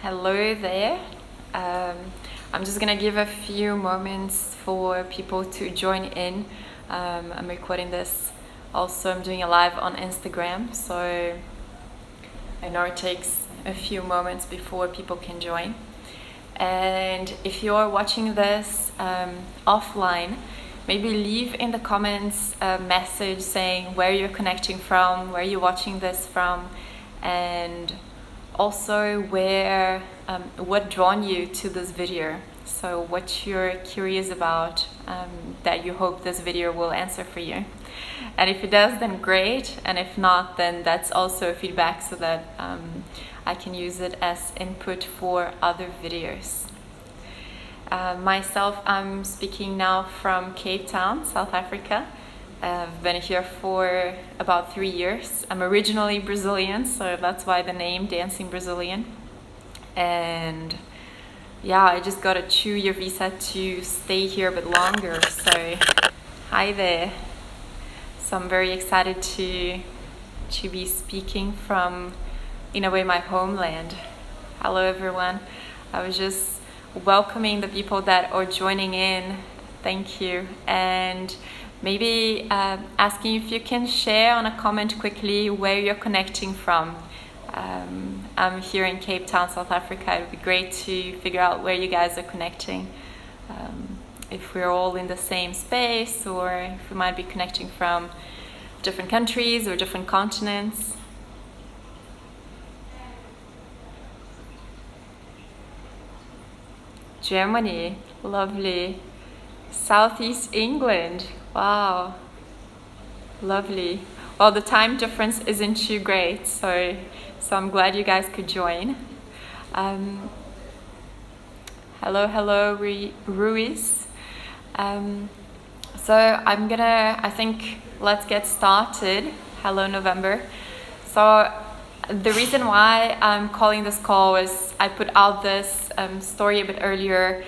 Hello there. Um, I'm just gonna give a few moments for people to join in. I'm recording this. Also, I'm doing a live on Instagram, so I know it takes a few moments before people can join. And if you're watching this offline, maybe leave in the comments a message saying where you're connecting from, where you're watching this from, and also what drawn you to this video. So what you're curious about that you hope this video will answer for you. And if it does, then great. And if not, then that's also feedback so that I can use it as input for other videos. Myself, I'm speaking now from Cape Town, South Africa. I've been here for about 3 years. I'm originally Brazilian, so that's why the name Dancing Brazilian. And yeah, I just got a 2-year visa to stay here a bit longer. So hi there. So I'm very excited to be speaking from, in a way, my homeland. Hello everyone. I was just welcoming the people that are joining in. Thank you. And maybe asking if you can share on a comment quickly where you're connecting from. I'm here in Cape Town, South Africa. It would be great to figure out where you guys are connecting. If we're all in the same space, or if we might be connecting from different countries or different continents. Germany, lovely. Southeast England, wow, lovely. Well, the time difference isn't too great, so I'm glad you guys could join. Hello, Ruiz. So I think let's get started. Hello, November. So the reason why I'm calling this call is I put out this story a bit earlier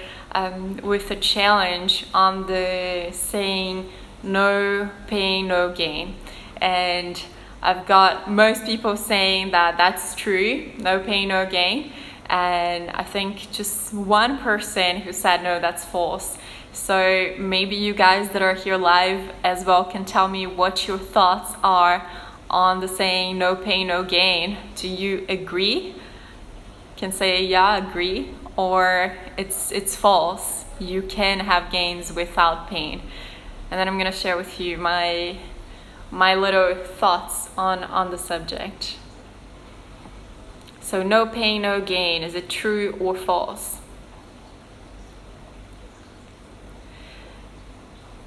with a challenge on the saying no pain, no gain. And I've got most people saying that that's true, no pain, no gain. And I think just one person who said no, that's false. So maybe you guys that are here live as well can tell me what your thoughts are on the saying no pain, no gain. Do you agree? Can say yeah, agree, or it's false. You can have gains without pain. And then I'm gonna share with you my little thoughts on the subject. So no pain, no gain. Is it true or false?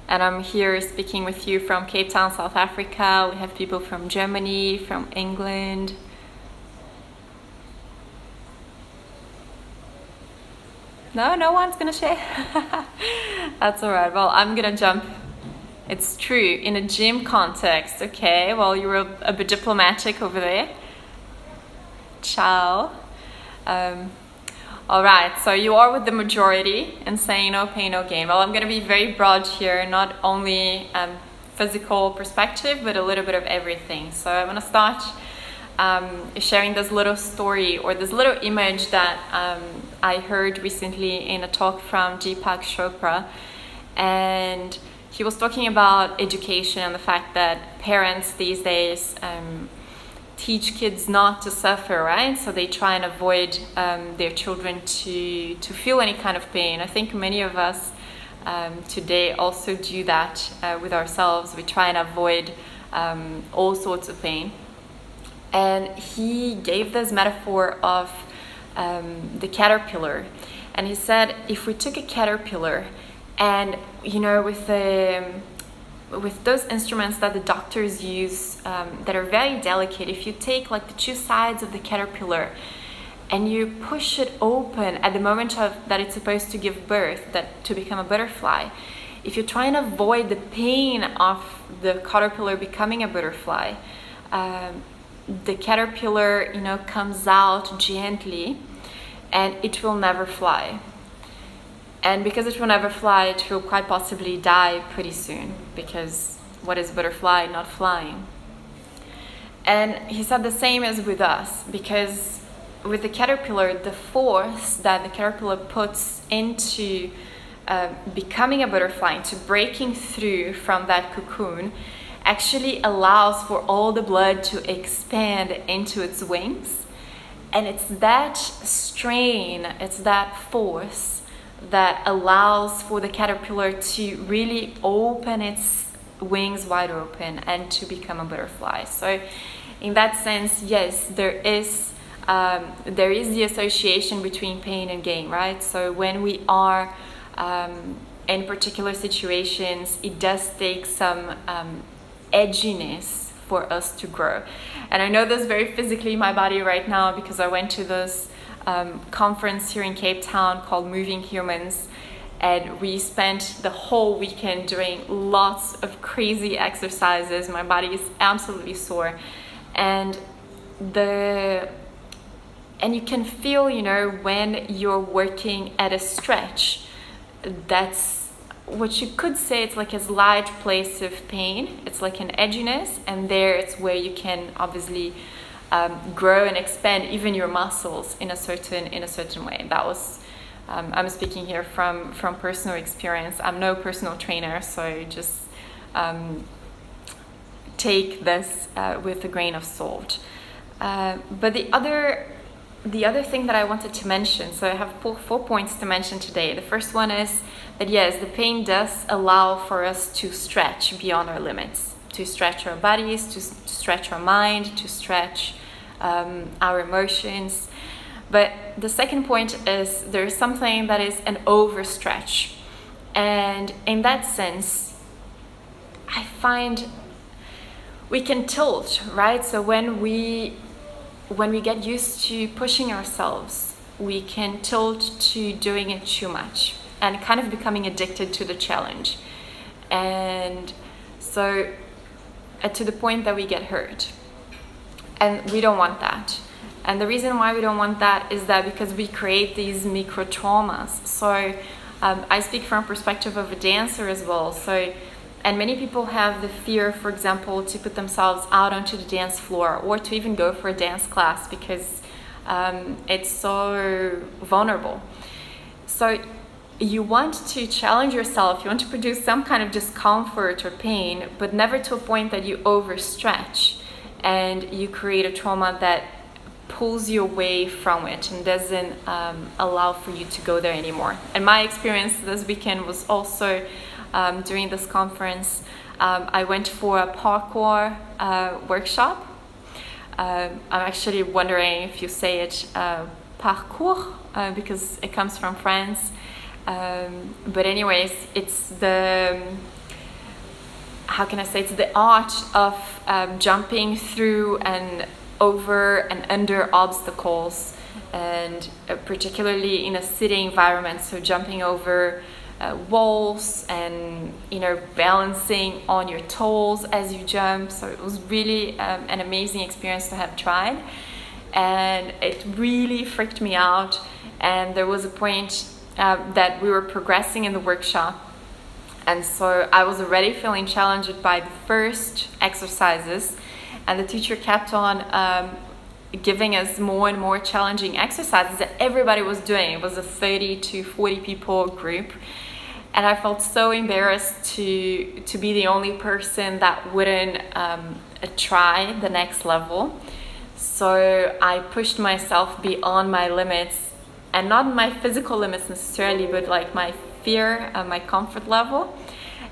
And I'm here speaking with you from Cape Town, South Africa. We have people from Germany, from England. No one's gonna share. That's all right. Well, I'm gonna jump. It's true in a gym context. Okay. Well, you were a bit diplomatic over there. Ciao. All right. So you are with the majority and saying no pain, no gain. Well, I'm gonna be very broad here, not only physical perspective, but a little bit of everything. So I'm gonna start sharing this little story or this little image that I heard recently in a talk from Deepak Chopra, and he was talking about education and the fact that parents these days teach kids not to suffer, right? So they try and avoid their children to feel any kind of pain. I think many of us today also do that with ourselves. We try and avoid all sorts of pain. And he gave this metaphor of the caterpillar. And he said, if we took a caterpillar and, with those instruments that the doctors use that are very delicate, if you take like the 2 sides of the caterpillar and you push it open at the moment that it's supposed to give birth, to become a butterfly, if you try and avoid the pain of the caterpillar becoming a butterfly, the caterpillar, comes out gently and it will never fly. And because it will never fly, it will quite possibly die pretty soon, because what is butterfly? Not flying. And he said the same as with us, because with the caterpillar, the force that the caterpillar puts into becoming a butterfly, into breaking through from that cocoon, actually allows for all the blood to expand into its wings. And it's that strain, it's that force that allows for the caterpillar to really open its wings wide open and to become a butterfly. So in that sense, yes, there is the association between pain and gain, right? So when we are in particular situations, it does take some edginess for us to grow. And I know this very physically in my body right now, because I went to this conference here in Cape Town called Moving Humans, and we spent the whole weekend doing lots of crazy exercises. My body is absolutely sore, and you can feel, when you're working at a stretch, that's what you could say, it's like a slight place of pain. It's like an edginess, and there it's where you can obviously grow and expand even your muscles in a certain way. That was I'm speaking here from personal experience. I'm no personal trainer, so just take this with a grain of salt. But the other thing that I wanted to mention, so I have four points to mention today. The first one is that yes, the pain does allow for us to stretch beyond our limits, to stretch our bodies, to stretch our mind, to stretch our emotions. But the second point is there's something that is an overstretch. And in that sense, I find we can tilt, right? So when we get used to pushing ourselves, we can tilt to doing it too much and kind of becoming addicted to the challenge. And so to the point that we get hurt. And we don't want that. And the reason why we don't want that is that because we create these micro traumas. So I speak from a perspective of a dancer as well. So, and many people have the fear, for example, to put themselves out onto the dance floor or to even go for a dance class because it's so vulnerable. So you want to challenge yourself, you want to produce some kind of discomfort or pain, but never to a point that you overstretch and you create a trauma that pulls you away from it and doesn't allow for you to go there anymore. And my experience this weekend was also during this conference, I went for a parkour workshop. I'm actually wondering if you say it parcours because it comes from France. But anyways, it's the, how can I say, it's the art of jumping through and over and under obstacles, and particularly in a city environment, so jumping over walls and balancing on your toes as you jump. So it was really an amazing experience to have tried, and it really freaked me out. And there was a point that we were progressing in the workshop, and so I was already feeling challenged by the first exercises, and the teacher kept on giving us more and more challenging exercises that everybody was doing. It was a 30 to 40 people group, and I felt so embarrassed to be the only person that wouldn't try the next level. So I pushed myself beyond my limits, and not my physical limits necessarily, but like my fear, my comfort level.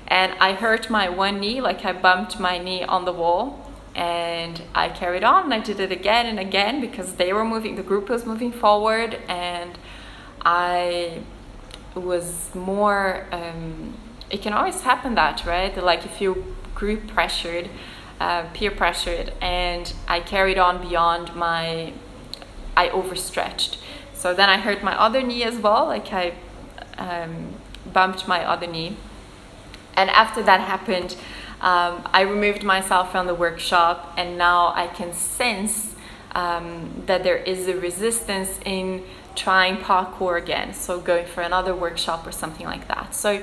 And I hurt my one knee, like I bumped my knee on the wall. And I carried on and I did it again and again because they were moving, the group was moving forward, and I was more, it can always happen that, right? Like if you group pressured, peer pressured, and I carried on beyond I overstretched. So then I hurt my other knee as well, like I bumped my other knee. And after that happened, I removed myself from the workshop, and now I can sense that there is a resistance in trying parkour again, so going for another workshop or something like that. So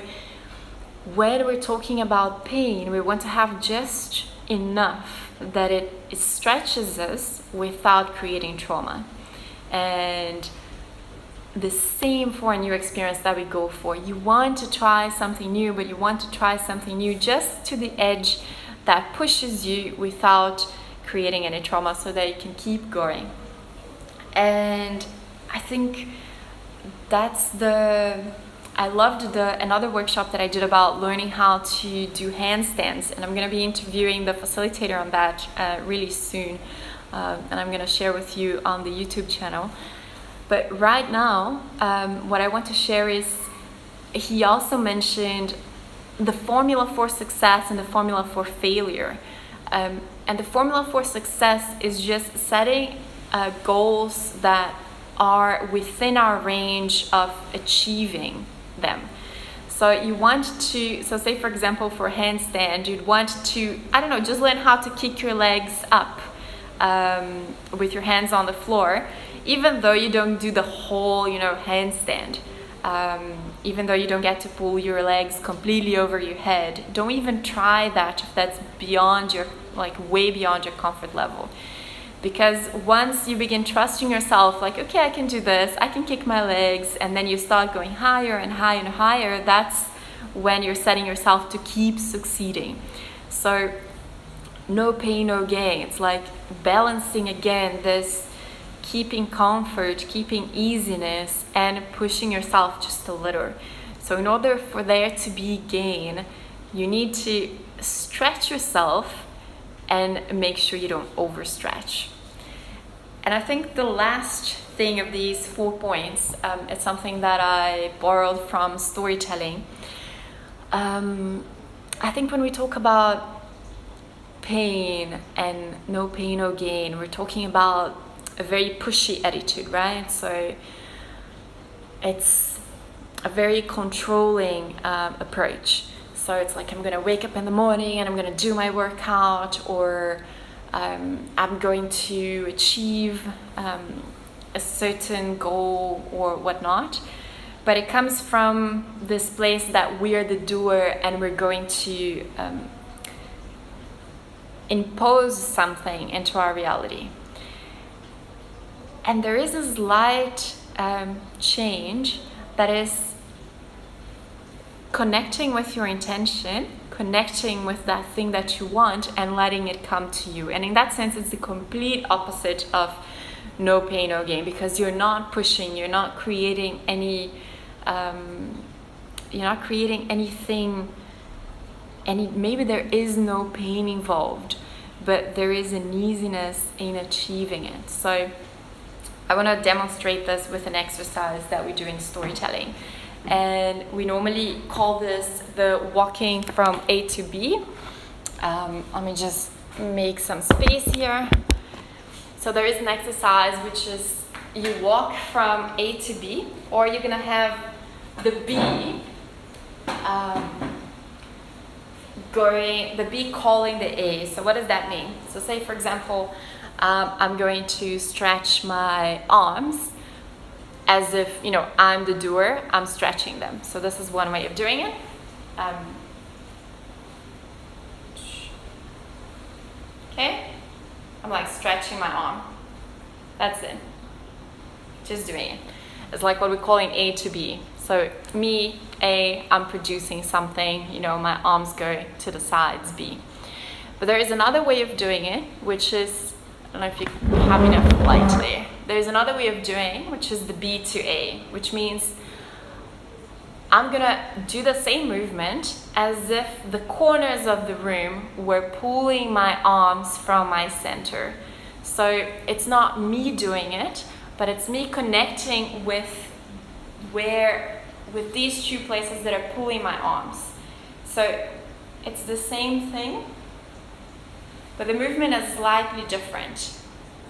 when we're talking about pain, we want to have just enough that it stretches us without creating trauma. And the same for a new experience that we go for. You want to try something new, but you want to try something new just to the edge that pushes you without creating any trauma, so that you can keep going. And I think I loved another workshop that I did about learning how to do handstands, and I'm going to be interviewing the facilitator on that really soon, and I'm going to share with you on the YouTube channel. But right now, what I want to share is, he also mentioned the formula for success and the formula for failure. And the formula for success is just setting goals that are within our range of achieving them. So say for example, for a handstand, you'd want to, just learn how to kick your legs up with your hands on the floor, even though you don't do the whole, handstand. Even though you don't get to pull your legs completely over your head. Don't even try that if that's beyond your, way beyond your comfort level. Because once you begin trusting yourself, okay, I can do this, I can kick my legs, and then you start going higher and higher and higher, that's when you're setting yourself to keep succeeding. So no pain, no gain. It's like balancing again this keeping comfort, keeping easiness, and pushing yourself just a little. So in order for there to be gain, you need to stretch yourself and make sure you don't overstretch. And I think the last thing of these 4 points, it's something that I borrowed from storytelling. I think when we talk about pain and no pain, no gain, we're talking about a very pushy attitude, right? So it's a very controlling approach. So it's like, I'm gonna wake up in the morning and I'm gonna do my workout, or I'm going to achieve a certain goal or whatnot. But it comes from this place that we're the doer and we're going to impose something into our reality. And there is a slight change that is connecting with your intention, connecting with that thing that you want, and letting it come to you. And in that sense, it's the complete opposite of no pain, no gain, because you're not pushing, you're not creating anything, maybe there is no pain involved, but there is an easiness in achieving it. So I want to demonstrate this with an exercise that we do in storytelling. And we normally call this the walking from A to B. Let me just make some space here. So there is an exercise which is you walk from A to B, or you're gonna have the B calling the A. So what does that mean? So say for example, I'm going to stretch my arms as if, I'm the doer, I'm stretching them. So this is one way of doing it. Okay, I'm like stretching my arm. That's it. Just doing it. It's like what we're calling A to B. So me, A, I'm producing something, my arms go to the sides, B. But there is another way of doing it, which is, I don't know if you have enough light there. There's another way of doing, which is the B to A, which means I'm gonna do the same movement as if the corners of the room were pulling my arms from my center. So it's not me doing it, but it's me connecting with these two places that are pulling my arms. So it's the same thing, but the movement is slightly different.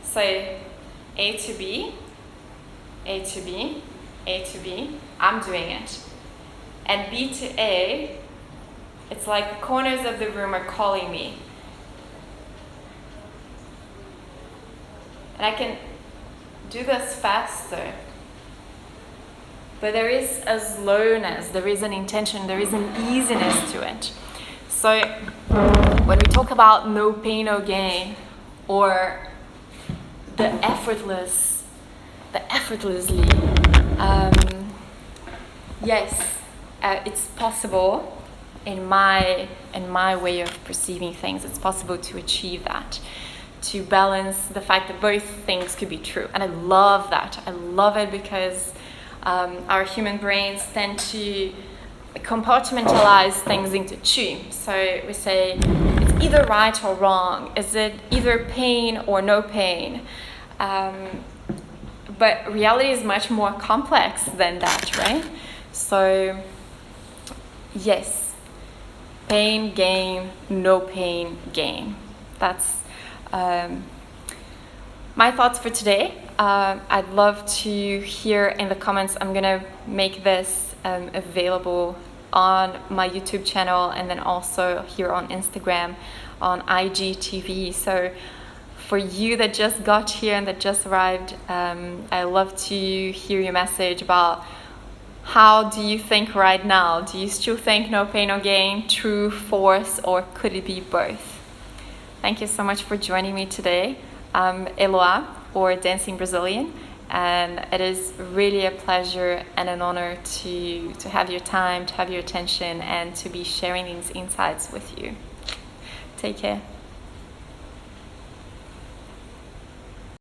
So A to B, A to B, A to B, I'm doing it. And B to A, it's like the corners of the room are calling me. And I can do this faster. But there is a slowness, there is an intention, there is an easiness to it. So when we talk about no pain, no gain, or the effortless the effortlessly. Yes, it's possible in my way of perceiving things. It's possible to achieve that, to balance the fact that both things could be true. And I love that. I love it because our human brains tend to compartmentalize things into two. So we say it's either right or wrong. Is it either pain or no pain? But reality is much more complex than that, right? So yes, pain, gain, no pain, gain. That's my thoughts for today. I'd love to hear in the comments. I'm gonna make this available on my YouTube channel and then also here on Instagram, on IGTV. So for you that just got here and that just arrived, I'd love to hear your message about how do you think right now? Do you still think no pain, no gain, true, false, or could it be both? Thank you so much for joining me today. I'm Eloa, or Dancing Brazilian, and it is really a pleasure and an honor to have your time, to have your attention, and to be sharing these insights with you. Take care.